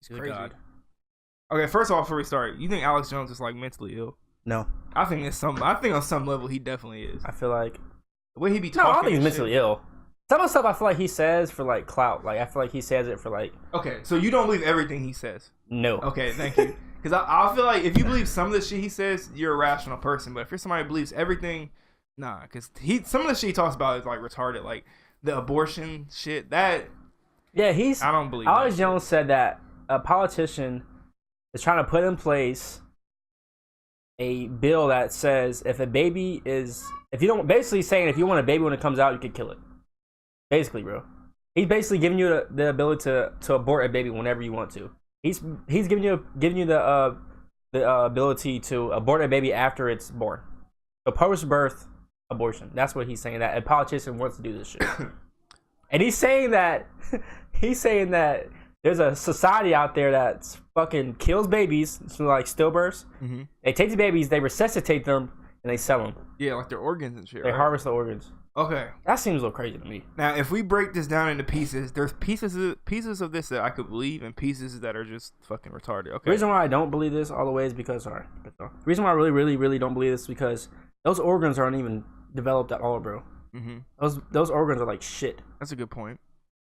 He's He's a crazy. god. Okay, first of all, before we start, you think Alex Jones is like mentally ill? No, I think I think on some level he definitely is. I feel like The way he be no. talking. I don't think he's and mentally shit. ill. Some of the stuff I feel like he says for like clout. Like I feel like he says it for like Okay, so you don't believe everything he says. no. Okay, thank you. Because I feel like if you believe some of the shit he says, you're a rational person. But if you're somebody who believes everything, nah. Because some of the shit he talks about is like retarded. Like the abortion shit. That Yeah, he's. I don't believe. Alex that Jones said that a politician is trying to put in place a bill that says if a baby is if you don't basically saying if you want a baby when it comes out you could kill it. Basically, bro. He's basically giving you the ability to abort a baby whenever you want to. He's giving you the ability to abort a baby after it's born. So post birth abortion. That's what he's saying. That a politician wants to do this shit. And he's saying that there's a society out there that fucking kills babies, so like stillbirths. Mm-hmm. They take the babies, they resuscitate them, and they sell them. Yeah, like their organs and shit. They right? harvest the organs. Okay. That seems a little crazy to me. Now, if we break this down into pieces, there's pieces of this that I could believe, and pieces that are just fucking retarded. Okay. The reason why I don't believe this all the way is because, the reason why I really don't believe this is because those organs aren't even developed at all, bro. Mm-hmm. Those organs are like shit. That's a good point.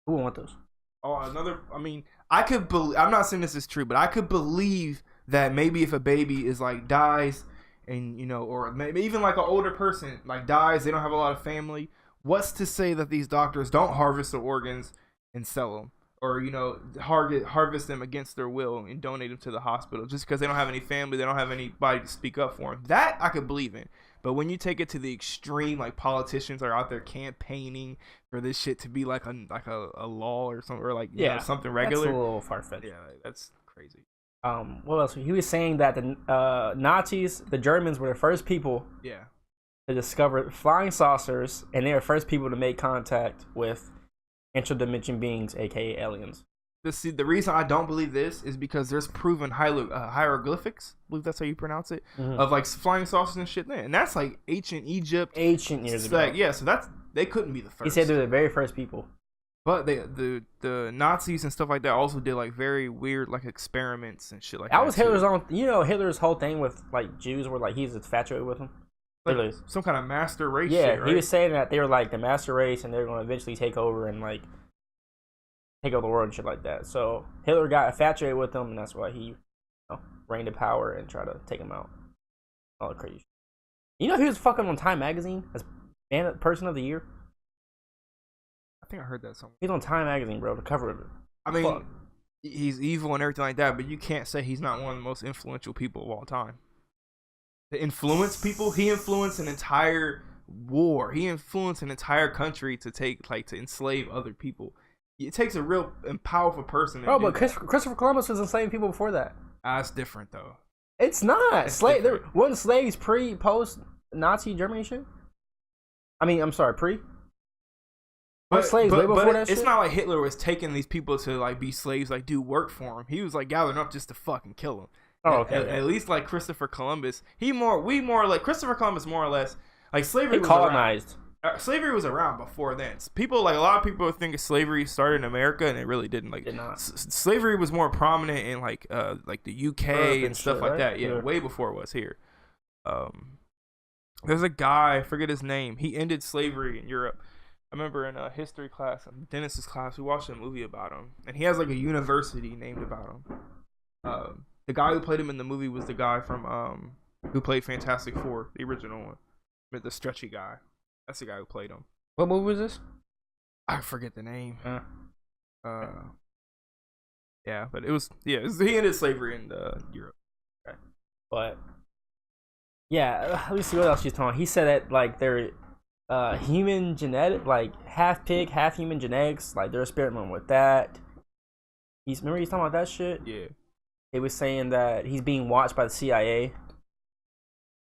Who would want those? Oh, I mean, I could believe. I'm not saying this is true, but I could believe that maybe if a baby is like dies, and or maybe even like an older person like dies, they don't have a lot of family. What's to say that these doctors don't harvest the organs and sell them, or harvest them against their will and donate them to the hospital just because they don't have any family, they don't have anybody to speak up for them? That I could believe in. But when you take it to the extreme, like politicians are out there campaigning for this shit to be like a law or something, or like something regular. That's a little far fetched. Yeah, that's crazy. What else? He was saying that the Nazis, the Germans, were the first people Yeah. to discover flying saucers, and they were the first people to make contact with interdimension beings, aka aliens. The reason I don't believe this is because there's proven hieroglyphics, I believe that's how you pronounce it, of like flying saucers and shit there, and that's like ancient Egypt, ancient years ago. Like, yeah, so they couldn't be the first. He said they're the very first people. But the Nazis and stuff like that also did like very weird like experiments and shit like that. That was Hitler's own. Hitler's whole thing with like Jews were like he's infatuated with them. Like some kind of master race. Yeah, shit, right? He was saying that they were like the master race, and they're going to eventually take over and like take over the world and shit like that. So Hitler got infatuated with them, and that's why he reigned in power and tried to take him out. All the crazy. He was fucking on Time Magazine as Person of the Year. I think I heard that somewhere. He's on Time Magazine, bro. The cover of it. I mean, he's evil and everything like that, but you can't say he's not one of the most influential people of all time. To influence people, he influenced an entire war. He influenced an entire country to enslave other people. It takes a real and powerful person. Bro, but Christopher Columbus was enslaving people before that. That's different though. It's not. There wasn't slaves post Nazi Germany shit. I mean, I'm sorry, pre. Slaves way before that shit? It's not like Hitler was taking these people to like be slaves, like do work for him. He was like gathering up just to fucking kill them. Oh, okay. At least like Christopher Columbus, Christopher Columbus more or less like slavery. He colonized. Slavery was around before then. People a lot of people think slavery started in America, and it really didn't. Like, did not. Slavery was more prominent in like the UK and stuff like that. Yeah, way before it was here. There's a guy, I forget his name. He ended slavery in Europe. I remember in a history class, Dennis's class, we watched a movie about him, and he has like a university named about him. The guy who played him in the movie was the guy from who played Fantastic Four, the original one, the stretchy guy. That's the guy who played him. What movie was this? I forget the name. Yeah, but he ended slavery in Europe. Okay. But yeah, let me see what else she's talking. He said that like they're human genetic, like half pig, half human genetics. Like they're experimenting with that. Remember he's talking about that shit. Yeah. He was saying that he's being watched by the CIA.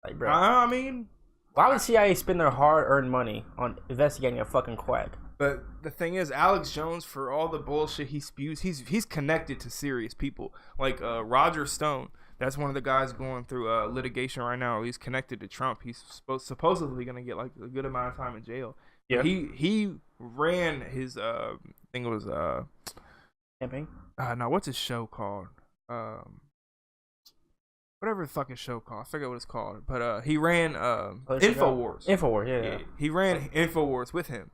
Like, bro. I mean, why would the CIA spend their hard-earned money on investigating a fucking quack? But the thing is, Alex Jones, for all the bullshit he spews, he's connected to serious people. Like Roger Stone, that's one of the guys going through litigation right now. He's connected to Trump. He's supposedly gonna get like a good amount of time in jail. Yeah. He ran his I think it was campaign. No, what's his show called? Whatever the fucking show called. I forget what it's called. But he ran Infowars. Infowars, yeah. He ran Infowars with him.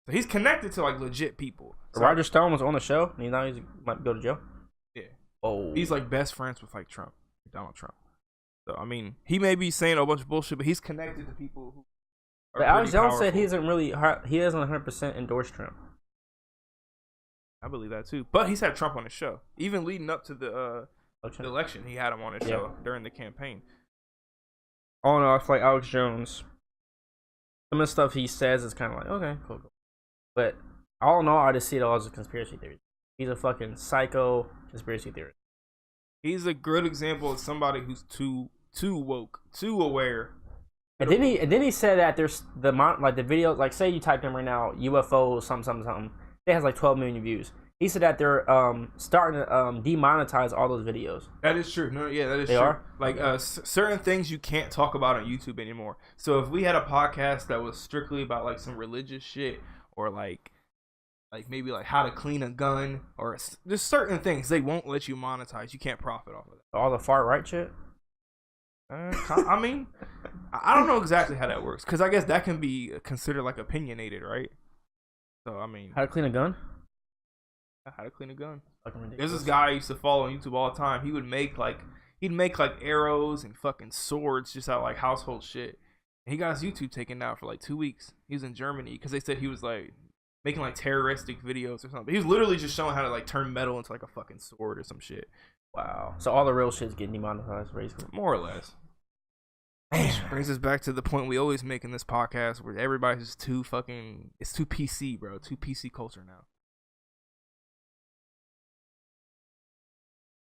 So he's connected to like legit people. So, Roger Stone was on the show, and now he might go to jail. Yeah. Oh. He's like best friends with like Trump, Donald Trump. So I mean, he may be saying a bunch of bullshit, but he's connected to people who. But Alex Jones said he doesn't 100% endorse Trump. I believe that too. But he's had Trump on his show, even leading up to the election. He had him on his show during the campaign. All in all, I feel like Alex Jones, some of the stuff he says is kind of like, okay, cool. But all in all, I just see it all as a conspiracy theory. He's a fucking psycho conspiracy theorist. He's a good example of somebody who's too woke, too aware. And then he said that there's the videos, like say you type in right now UFO something. It has like 12 million views. He said that they're starting to demonetize all those videos. That is true. No, yeah, that is true. They are? Like certain things you can't talk about on YouTube anymore. So if we had a podcast that was strictly about like some religious shit or like maybe like how to clean a gun or just certain things, they won't let you monetize. You can't profit off of it. All the far right shit. I mean, I don't know exactly how that works because I guess that can be considered like opinionated, right? So I mean, how to clean a gun? How to clean a gun. There's this guy I used to follow on YouTube all the time. He'd make like arrows and fucking swords just out of like household shit. And he got his YouTube taken down for like 2 weeks. He was in Germany because they said he was like making like terroristic videos or something. He was literally just showing how to like turn metal into like a fucking sword or some shit. Wow. So all the real shit's getting demonetized, basically. More or less. Which brings us back to the point we always make in this podcast where everybody's just it's too PC, bro. Too PC culture now.